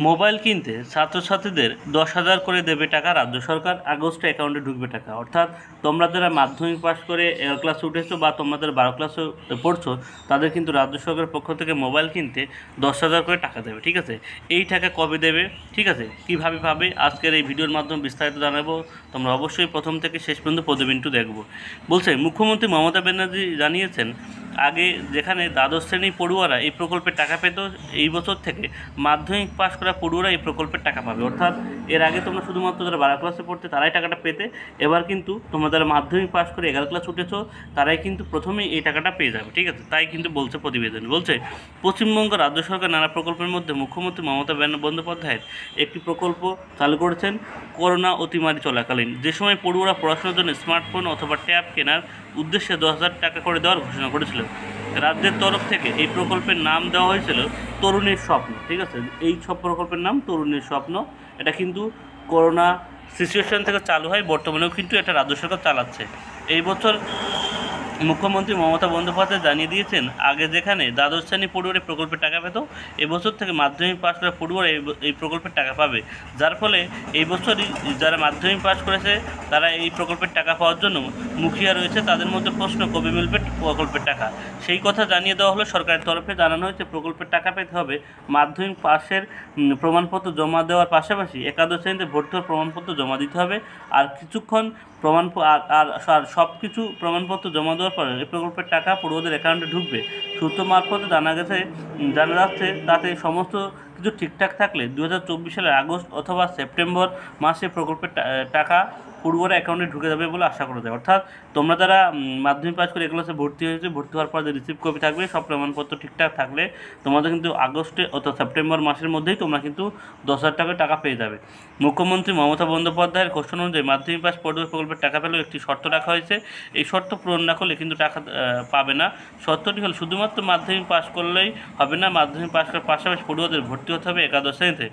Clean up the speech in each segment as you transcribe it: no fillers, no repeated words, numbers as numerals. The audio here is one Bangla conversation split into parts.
মোবাইল কিনতে ছাত্রছাত্রীদের 10,000 করে দেবে টাকা রাজ্য সরকার, আগস্টে অ্যাকাউন্টে ঢুকবে টাকা। অর্থাৎ তোমরা যারা মাধ্যমিক পাস করে 11 ক্লাসে উঠেছো বা তোমরা যারা 12 ক্লাসে পড়ছো, তাদের কিন্তু রাজ্য সরকারের পক্ষ থেকে মোবাইল কিনতে 10,000 করে টাকা দেবে। ঠিক আছে, এই টাকা কবে দেবে, ঠিক আছে, কীভাবে পাবে, আজকের এই ভিডিওর মাধ্যমে বিস্তারিত জানাবো। তোমরা অবশ্যই প্রথম থেকে শেষ পর্যন্ত প্রতিদিনটু দেখবো। বলছে মুখ্যমন্ত্রী মমতা ব্যানার্জি জানিয়েছেন, আগে যেখানে দ্বাদশ শ্রেণী পড়ুয়ারা এই প্রকল্পের টাকা পেত, এই বছর থেকে মাধ্যমিক পাস করা পড়ুয়ারা এই প্রকল্পের টাকা পাবে। অর্থাৎ এর আগে তোমরা শুধুমাত্র যারা 12 ক্লাসে পড়তে তারাই টাকাটা পেতে, এবার কিন্তু তোমরা যারা মাধ্যমিক পাস করে 11 ক্লাস উঠেছো তারাই কিন্তু প্রথমেই এই টাকাটা পেয়ে যাবে। ঠিক আছে, তাই কিন্তু বলছে প্রতিবেদন। বলছে পশ্চিমবঙ্গ রাজ্য সরকার নানা প্রকল্পের মধ্যে মুখ্যমন্ত্রী মমতা বন্দ্যোপাধ্যায়ের একটি প্রকল্প চালু করেছেন করোনা অতিমারি চলাকালীন, যে সময় পড়ুয়ারা পড়াশোনার জন্য স্মার্টফোন অথবা ট্যাব কেনার উদ্দেশ্যে 10,000 টাকা করে দেওয়ার ঘোষণা করেছিল। রাজ্যের তরফ থেকে এই প্রকল্পের নাম দেওয়া হয়েছিল তরুণীর স্বপ্ন। ঠিক আছে, এই সব প্রকল্পের নাম তরুণীর স্বপ্ন। এটা কিন্তু করোনা সিচুয়েশন থেকে চালু হয়, বর্তমানেও কিন্তু এটা রাজ্য সরকার চালাচ্ছে। এই বছর মুখ্যমন্ত্রী মমতা বন্দ্যোপাধ্যায় জানিয়ে দিয়েছেন, আগে যেখানে দ্বাদশ শ্রেণী পড়ুয়ারা প্রকল্পের টাকা পেত, এবছর থেকে মাধ্যমিক পাস করা পড়ুয়ারা এই প্রকল্পের টাকা পাবে। যার ফলে এই বছরই যারা মাধ্যমিক পাস করেছে তারা এই প্রকল্পের টাকা পাওয়ার জন্য মুখিয়া রয়েছে। তাদের মধ্যে প্রশ্ন, কবে মিলবে প্রকল্পের টাকা, সেই কথা জানিয়ে দেওয়া হলো। সরকারের তরফে জানানো হয়েছে প্রকল্পের টাকা পেতে হবে মাধ্যমিক পাসের প্রমাণপত্র জমা দেওয়ার পাশাপাশি একাদশ শ্রেণীতে ভর্তি হওয়ার প্রমাণপত্র জমা দিতে হবে। আর কিছুক্ষণ আর সব কিছু প্রমাণপত্র জমা দেওয়ার পরে এই প্রকল্পের টাকা পড়ুয়াদের অ্যাকাউন্টে ঢুকবে। সূত্র মারফতে জানা যাচ্ছে তাতে সমস্ত কিছু ঠিকঠাক থাকলে 2024 সালের আগস্ট অথবা সেপ্টেম্বর মাসে প্রকল্পের টাকা পড়ুয়ারা অ্যাকাউন্টে ঢুকে যাবে বলে আশা করা যায়। অর্থাৎ তোমরা যারা মাধ্যমিক পাস করে ক্লাসে ভর্তি হয়েছে, ভর্তি হওয়ার পর যে রিসিভ কপি থাকবে, সব প্রমাণপত্র ঠিকঠাক থাকলে তোমাদের কিন্তু আগস্টে অথবা সেপ্টেম্বর মাসের মধ্যেই তোমরা কিন্তু 10,000 টাকা পেয়ে যাবে। মুখ্যমন্ত্রী মমতা বন্দ্যোপাধ্যায়ের ঘোষণা অনুযায়ী মাধ্যমিক পাস পড়ুয়া প্রকল্পের টাকা পেলেও একটি শর্ত রাখা হয়েছে। এই শর্ত পূরণ না করলে কিন্তু টাকা পাবে না। শর্তটি হল শুধুমাত্র মাধ্যমিক পাস করলেই হবে না, মাধ্যমিক পাস করার পাশাপাশি পড়ুয়াদের ভর্তি হতে হবে একাদশ শ্রেণীতে।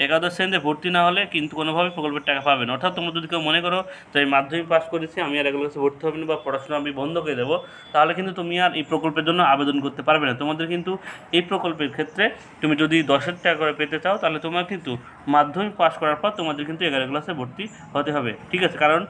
একাদশ শ্রেণীতে ভর্তি না হলে কিন্তু কোনোভাবেই প্রকল্পের টাকা পাবে না। অর্থাৎ তোমরা যদি কেউ মনে করো যে আমি মাধ্যমিক পাস করেছি, আমি আর এগুলো কাছে ভর্তি হবে না বা পড়াশোনা আমি বন্ধ করে দেবো, তাহলে কিন্তু তুমি আর এই প্রকল্পের জন্য আবেদন করতে পারবে না। তোমাদের কিন্তু এই প্রকল্পের ক্ষেত্রে তুমি যদি 10,000 টাকা করে পেতে চাও, তাহলে তোমার কিন্তু মাধ্যমিক পাস করার পর তোমাদের কিন্তু 11 ক্লাসে ভর্তি হতে হবে। ঠিক আছে, কারণ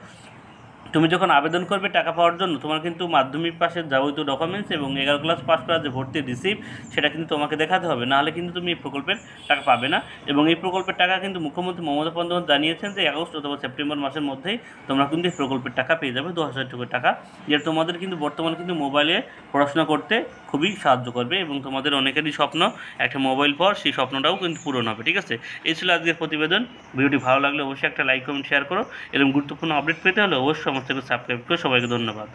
তুমি যখন আবেদন করবে টাকা পাওয়ার জন্য, তোমার কিন্তু মাধ্যমিক পাসের যাবতীয় ডকুমেন্টস এবং 11 ক্লাস পাস করার যে ভর্তির রিসিপ্ট, সেটা কিন্তু তোমাকে দেখাতে হবে, নাহলে কিন্তু তুমি এই প্রকল্পের টাকা পাবে না। এবং এই প্রকল্পের টাকা কিন্তু মুখ্যমন্ত্রী মমতা বন্দ্যোপাধ্যায় জানিয়েছেন যে আগস্ট অথবা সেপ্টেম্বর মাসের মধ্যেই তোমরা কিন্তু এই প্রকল্পের টাকা পেয়ে যাবে, 10,000 টাকা, যেটা তোমাদের কিন্তু বর্তমানে কিন্তু মোবাইলে পড়াশোনা করতে খুবই সাহায্য করবে। এবং তোমাদের অনেকেরই স্বপ্ন একটা মোবাইল পাওয়ার, সেই স্বপ্নটাও কিন্তু পূরণ হবে। ঠিক আছে, এই ছিল আজকের প্রতিবেদন। ভিডিওটি ভালো লাগলে অবশ্যই একটা লাইক, কমেন্ট, শেয়ার করো। এরকম গুরুত্বপূর্ণ আপডেট পেতে হলে অবশ্যই আমার চ্যানেল সাবস্ক্রাইব করো। সবাইকে ধন্যবাদ।